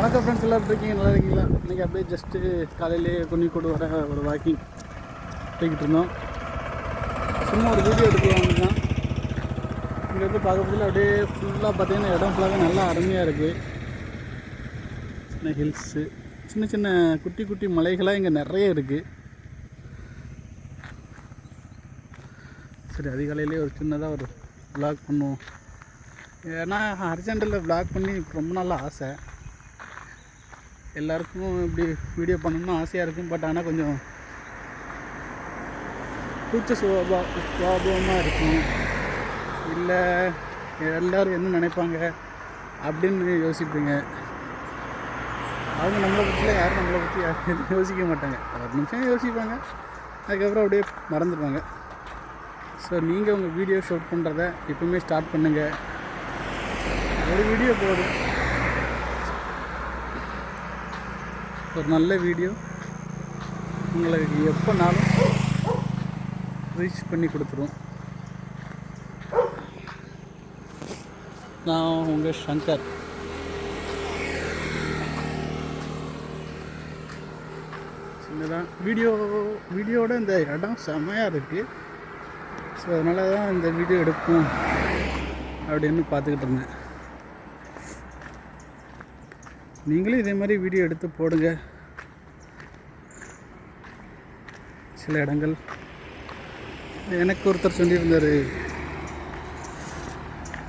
வணக்கம் ஃப்ரெண்ட்ஸ், எல்லாம் எப்படி இருக்கீங்க? நல்லா இருக்கீங்களா? இன்றைக்கி அப்படியே ஜஸ்ட்டு காலையிலேயே கொன்னிக்கோடு வர ஒரு வாக்கிங் போய்கிட்டு இருந்தோம். சும்மா ஒரு வீடியோ எடுக்கலாம்னு தான். இங்கே வந்து பார்க்குறதுல அப்படியே ஃபுல்லாக பார்த்தீங்கன்னா இடம் ஃபுல்லாகவே நல்லா அருமையாக இருக்குது. சின்ன ஹில்ஸு, சின்ன சின்ன குட்டி குட்டி மலைகளாக இங்கே நிறைய இருக்குது. சரி, அதிகாலையிலே ஒரு சின்னதாக ஒரு விளாக் பண்ணுவோம். ஏன்னா அர்ஜென்டில் விளாக் பண்ணி ரொம்ப நாள் ஆசை. எல்லாருக்கும் இப்படி வீடியோ பண்ணணும்னு ஆசையாக இருக்கும். பட் ஆனால் கொஞ்சம் கூச்ச சுபாவமாக இருக்கும். இல்லை எல்லோரும் என்ன நினைப்பாங்க அப்படின்னு யோசிப்பீங்க. அவங்க நம்மளை பற்றியில் யாரும் நம்மளை பற்றி எதுவும் யோசிக்க மாட்டாங்க. ஒரு நிமிஷம் யோசிப்பாங்க, அதுக்கப்புறம் அப்படியே மறந்துடுவாங்க. ஸோ நீங்கள் உங்கள் வீடியோ ஷூட் பண்ணுறத எப்பவுமே ஸ்டார்ட் பண்ணுங்கள். ஒரு வீடியோ போதும், ஒரு நல்ல வீடியோ உங்களுக்கு எப்போனாலும் ரீச் பண்ணி கொடுத்துரும். நான் உங்கள் சங்கர். சின்னதான் வீடியோவோட இந்த இடம் செம்மையாக இருக்குது. ஸோ அதனால தான் இந்த வீடியோ எடுப்போம் அப்படின்னு பார்த்துக்கிட்டு இருந்தேன். நீங்களும் இதே மாதிரி வீடியோ எடுத்து போடுங்க. சில இடங்கள் எனக்கு ஒருத்தர் சொல்லியிருந்தார்,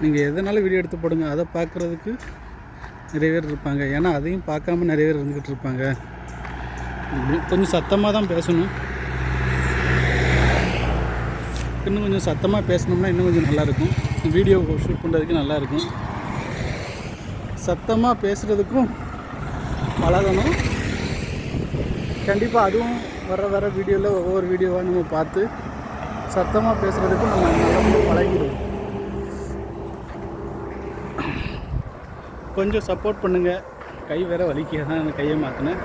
நீங்கள் எதனாலும் வீடியோ எடுத்து போடுங்க, அதை பார்க்குறதுக்கு நிறைய பேர் இருப்பாங்க. ஏன்னா அதையும் பார்க்காம நிறைய பேர் இருந்துக்கிட்டு இருப்பாங்க. கொஞ்சம் சத்தமாக தான் பேசணும். இன்னும் கொஞ்சம் சத்தமாக பேசணும்னா இன்னும் கொஞ்சம் நல்லாயிருக்கும். வீடியோ ஷூட் பண்ணுறதுக்கு நல்லாயிருக்கும். சத்தமாக பேசுகிறதுக்கும் பழகணும். கண்டிப்பாக அதுவும் வர வீடியோவில் ஒவ்வொரு வீடியோவாக நம்ம பார்த்து சத்தமாக பேசுகிறதுக்கும் நம்ம நல்லா பழகிடுவோம். கொஞ்சம் சப்போர்ட் பண்ணுங்கள். கை வேறு வலிக்க தான் அந்த கையை மாற்றினேன்.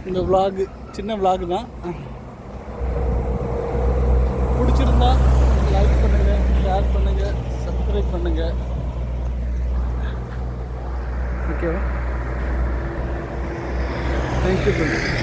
இந்த விலாகு சின்ன விலாகு தான். பிடிச்சிருந்தா லைக் பண்ணுங்கள், ஷேர் பண்ணுங்கள், சப்ஸ்கிரைப் பண்ணுங்கள். ஓகேவா? தேங்க்யூ.